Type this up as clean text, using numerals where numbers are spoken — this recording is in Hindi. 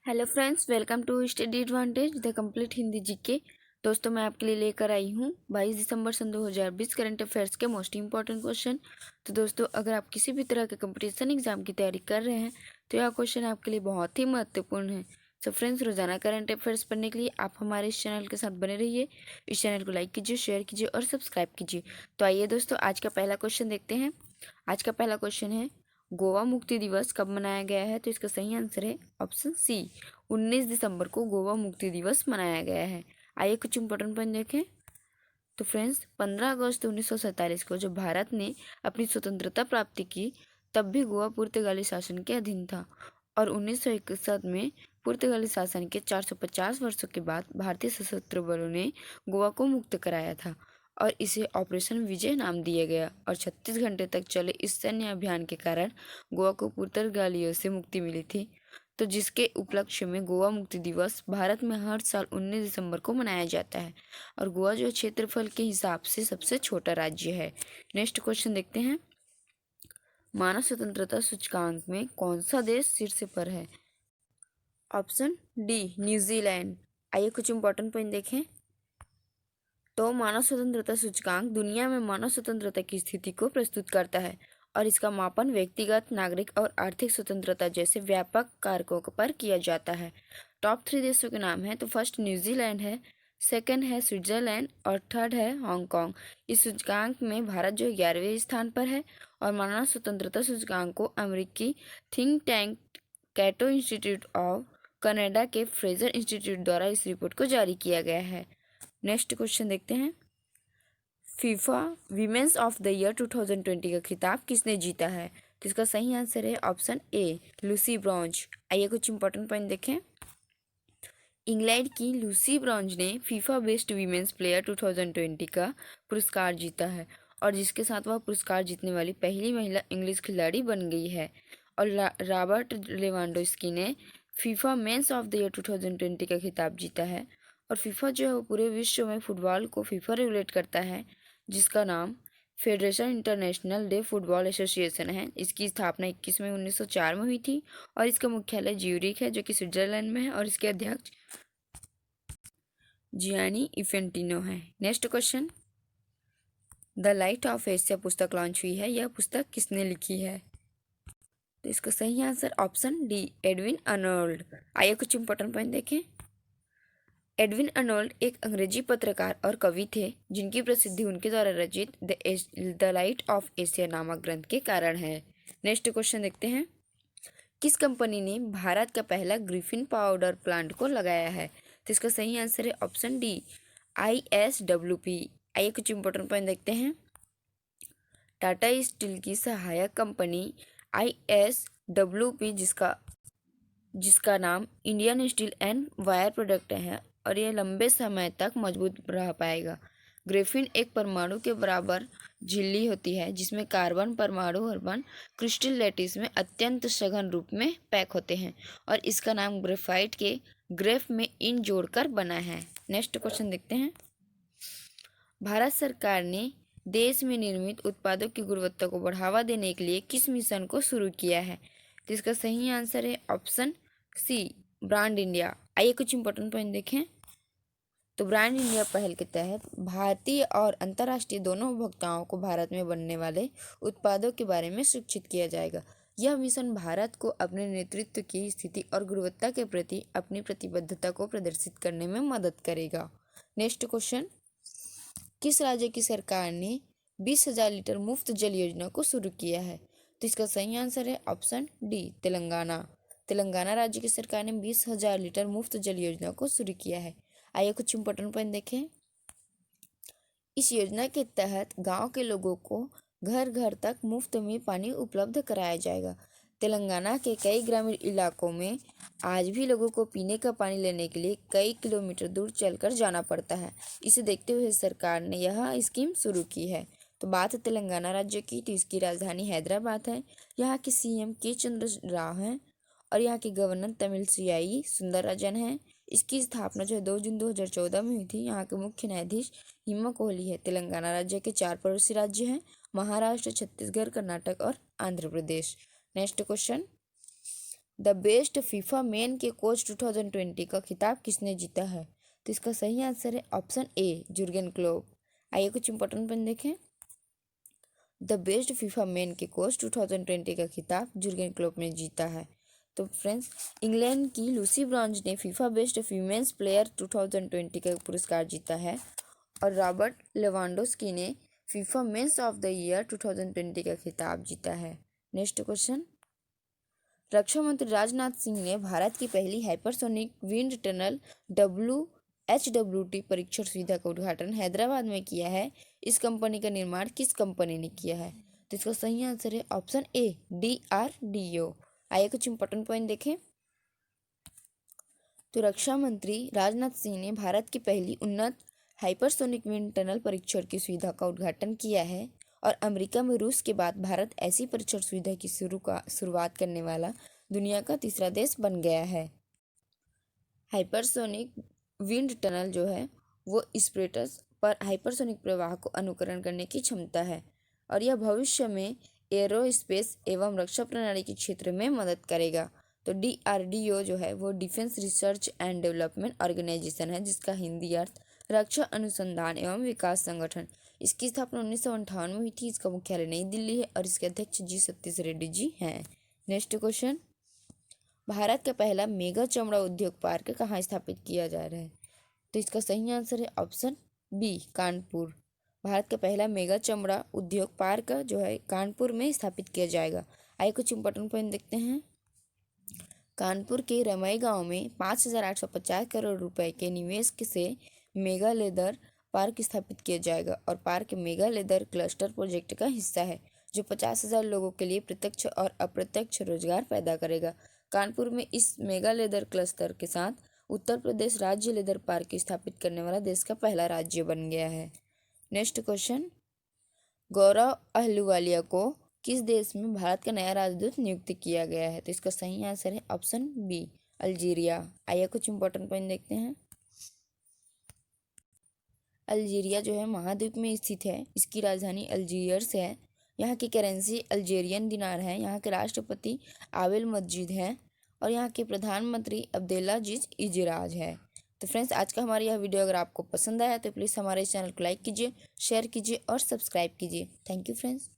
Hello friends, welcome to study advantage the complete Hindi GK. दोस्तों, मैं आपके लिए लेकर आई हूँ 22 दिसंबर सन 2020 करंट अफेयर्स के मोस्ट इंपॉर्टेंट क्वेश्चन। तो दोस्तों, अगर आप किसी भी तरह के कंपटीशन एग्जाम की तैयारी कर रहे हैं तो यह क्वेश्चन आपके लिए बहुत ही महत्वपूर्ण है। सो फ्रेंड्स, रोजाना करंट अफेयर्स पढ़ने के लिए आप हमारे इस चैनल के साथ बने रहिए। इस चैनल को लाइक कीजिए, शेयर कीजिए और सब्सक्राइब कीजिए। तो आइए दोस्तों, आज का पहला क्वेश्चन देखते हैं। आज का पहला क्वेश्चन है, गोवा मुक्ति दिवस कब मनाया गया है? तो इसका सही आंसर है ऑप्शन सी, 19 दिसंबर को गोवा मुक्ति दिवस मनाया गया है। आइए कुछ इंपॉर्टेंट पॉइंट देखें। तो फ्रेंड्स, 15 अगस्त 1947 को जब भारत ने अपनी स्वतंत्रता प्राप्ति की, तब भी गोवा पुर्तगाली शासन के अधीन था और 1961 में पुर्तगाली शासन के 450 वर्षों के बाद भारतीय सशस्त्र बलों ने गोवा को मुक्त कराया था और इसे ऑपरेशन विजय नाम दिया गया। और 36 घंटे तक चले इस सैन्य अभियान के कारण गोवा को पुर्तगालियों से मुक्ति मिली थी। तो जिसके उपलक्ष्य में गोवा मुक्ति दिवस भारत में हर साल 19 दिसंबर को मनाया जाता है और गोवा जो क्षेत्रफल के हिसाब से सबसे छोटा राज्य है। नेक्स्ट क्वेश्चन देखते हैं। मानव स्वतंत्रता सूचकांक में कौन सा देश शीर्ष पर है? Option D, New Zealand. आइए कुछ इंपॉर्टेंट पॉइंट देखें। तो मानव स्वतंत्रता सूचकांक दुनिया में मानव स्वतंत्रता की स्थिति को प्रस्तुत करता है और इसका मापन व्यक्तिगत, नागरिक और आर्थिक स्वतंत्रता जैसे व्यापक कारकों पर किया जाता है। टॉप 3 देशों के नाम है। तो फर्स्ट न्यूजीलैंड है, सेकंड है स्विट्जरलैंड और थर्ड है हांगकांग। इस सूचकांक में भारत जो 11वें स्थान पर है और मानव स्वतंत्रता सूचकांक को अमेरिकी think tank Cato Institute of Canada के फ्रेजर इंस्टीट्यूट द्वारा इस रिपोर्ट को जारी किया गया है। नेक्स्ट क्वेश्चन देखते हैं। FIFA women's of the year 2020 का खिताब किसने जीता है? तो इसका सही आंसर है ऑप्शन ए, लूसी ब्रॉन्ज। आइए कुछ इंपॉर्टेंट पॉइंट देखें। इंग्लैंड की लूसी ब्रॉन्ज ने फीफा बेस्ट वीमेंस प्लेयर 2020 का पुरस्कार जीता है और जिसके साथ वह पुरस्कार जीतने वाली पहली महिला इंग्लिश खिलाड़ी बन गई है। और रॉबर्ट लेवांडोस्की ने FIFA mains of the year 2020 का खिताब जीता है। और फीफा जो है वो पूरे विश्व में फुटबॉल को फीफा रेगुलेट करता है, जिसका नाम federation international day football association है। इसकी स्थापना 21 मई 1904 में हुई थी और इसका मुख्यालय ज्यूरिख है जो कि स्विट्जरलैंड में है और इसके अध्यक्ष जियानी इफेंटिनो है। Next question. The light of Asia पुस्तक लॉन्च हुई है, यह पुस्तक किसने लिखी है? तो इसका सही answer option D, Edwin Arnold. आइए कुछ इंपॉर्टेंट पॉइंट देखें। एडविन अर्नोल्ड एक अंग्रेजी पत्रकार और कवि थे जिनकी प्रसिद्धि उनके द्वारा रचित द लाइट ऑफ एशिया नामक ग्रंथ के कारण है। नेक्स्ट क्वेश्चन देखते हैं। किस कंपनी ने भारत का पहला ग्रिफिन पाउडर प्लांट को लगाया है? तो इसका सही आंसर है ऑप्शन डी, ISWP। आइए कुछ इंपॉर्टेंट पॉइंट देखते हैं। टाटा स्टील की सहायक कंपनी ISWP जिसका नाम Indian steel and wire product है और यह लंबे समय तक मजबूत रह पाएगा। ग्रेफिन एक परमाणु के बराबर झिल्ली होती है जिसमें कार्बन परमाणु कार्बन क्रिस्टल लैटिस में अत्यंत सघन रूप में पैक होते हैं और इसका नाम ग्रेफाइट के ग्रेफ में इन जोड़कर बना है। नेक्स्ट क्वेश्चन देखते हैं। भारत सरकार ने देश में निर्मित उत्पादों की गुणवत्ता को बढ़ावा देने के लिए किस मिशन को शुरू किया है? तो इसका सही आंसर है ऑप्शन सी, ब्रांड इंडिया। आइए कुछ इंपॉर्टेंट पॉइंट देखें। तो ब्रांड इंडिया पहल के तहत भारतीय और अंतर्राष्ट्रीय दोनों उपभोक्ताओं को भारत में बनने वाले उत्पादों के बारे में शिक्षित किया जाएगा। यह मिशन भारत को अपने नेतृत्व की स्थिति और गुणवत्ता के प्रति अपनी प्रतिबद्धता को प्रदर्शित करने में मदद करेगा। Next question. किस राज्य की सरकार ने 20,000 लीटर मुफ्त जल योजना को शुरू किया है? तो इसका सही आंसर है ऑप्शन डी, तेलंगाना। तेलंगाना राज्य की सरकार ने 20,000 लीटर मुफ्त जल योजना को शुरू किया है। आइए कुछ इंपॉर्टेंट पॉइंट देखें। इस योजना के तहत गांव के लोगों को घर घर तक मुफ्त में पानी उपलब्ध कराया जाएगा। तेलंगाना के कई ग्रामीण इलाकों में आज भी लोगों को पीने का पानी लेने के लिए कई किलोमीटर दूर चलकर जाना पड़ता है। इसे देखते हुए सरकार ने यह स्कीम शुरू की है। तो बात है तेलंगाना राज्य की, तो इसकी राजधानी हैदराबाद है। यहाँ के CM के चंद्र राव हैं और यहाँ के गवर्नर तमिलसाई सुंदरराजन हैं। इसकी स्थापना जो है 2 जून 2014 में हुई थी। यहाँ के मुख्य न्यायाधीश हिमा कोहली है। तेलंगाना राज्य के 4 पड़ोसी राज्य हैं, महाराष्ट्र, छत्तीसगढ़, कर्नाटक और Andhra Pradesh. Next question. The best FIFA men के कोच 2020 का खिताब किसने जीता है? तो इसका सही आंसर है ऑप्शन ए, जुर्गेन क्लोप। आइए कुछ इंपॉर्टेंट पॉइंट देखें। द बेस्ट फीफा मेन के कोच 2020 का खिताब जुर्गेन क्लोप ने जीता है। तो फ्रेंड्स, इंग्लैंड की लूसी ब्रॉन्ज ने फीफा बेस्ट फीमेल्स प्लेयर 2020 का पुरस्कार जीता है और रॉबर्ट लेवांडोस्की ने FIFA mains of the year 2020 का खिताब जीता है। नेक्स्ट क्वेश्चन, रक्षा मंत्री राजनाथ सिंह ने भारत की पहली हाइपरसोनिक विंड टनल WHWT परीक्षण सुविधा का उद्घाटन हैदराबाद में किया है। इस कंपनी का निर्माण किस कंपनी ने किया है? तो इसका सही आंसर है ऑप्शन ए, DRDO। आइए कुछ इंपॉर्टेंट पॉइंट देखें। तो रक्षा मंत्री राजनाथ सिंह ने भारत की पहली उन्नत हाइपरसोनिक विंड टनल परीक्षण की सुविधा का उद्घाटन किया है और अमेरिका में रूस के बाद भारत ऐसी परीक्षण सुविधा की शुरुआत करने वाला दुनिया का तीसरा देश बन गया है। हाइपरसोनिक विंड टनल जो है वो स्प्रेटस पर हाइपरसोनिक प्रवाह को अनुकरण करने की क्षमता है और यह भविष्य में एरोस्पेस एवं रक्षा प्रणाली के क्षेत्र में मदद करेगा। तो DRDO जो है वो defence research and development organisation है, जिसका हिंदी अर्थ रक्षा अनुसंधान एवं विकास संगठन। इसकी स्थापना 1958 में हुई थी। इसका मुख्यालय नई दिल्ली है और इसके अध्यक्ष जी सतीश रेड्डी जी हैं। नेक्स्ट क्वेश्चन, भारत का पहला मेगा चमड़ा उद्योग पार्क कहाँ स्थापित किया जा रहा है? तो इसका सही आंसर है ऑप्शन बी, कानपुर। भारत का पहला मेगा चमड़ा उद्योग पार्क जो है कानपुर में स्थापित किया जाएगा। आइए कुछ इंपॉर्टेंट पॉइंट देखते हैं। कानपुर के रमई गांव में 5,850 करोड़ रुपए के निवेश से मेगा लेदर पार्क स्थापित किया जाएगा और park mega leather cluster project का हिस्सा है, जो 50,000 लोगों के लिए प्रत्यक्ष और अप्रत्यक्ष रोजगार पैदा करेगा। कानपुर में इस मेगा लेदर क्लस्टर के साथ उत्तर प्रदेश राज्य लेदर पार्क स्थापित करने वाला देश का पहला राज्य बन गया है। नेक्स्ट क्वेश्चन, गौरव अहलुवालिया को किस देश में भारत का नया राजदूत नियुक्त किया गया है? तो इसका सही आंसर है ऑप्शन बी, अल्जीरिया। आइए कुछ इंपॉर्टेंट पॉइंट देखते हैं। अल्जीरिया जो है महाद्वीप में स्थित है। इसकी राजधानी अल्जीयर्स है। यहाँ की करेंसी अल्जेरियन दिनार है। यहाँ के राष्ट्रपति आवेल मस्जिद है और यहाँ के प्रधानमंत्री अब्देलाजिज इजराज है। तो फ्रेंड्स, आज का हमारा यह वीडियो अगर आपको पसंद आया तो प्लीज़ हमारे चैनल को लाइक कीजिए, शेयर कीजिए और सब्सक्राइब कीजिए। Thank you friends.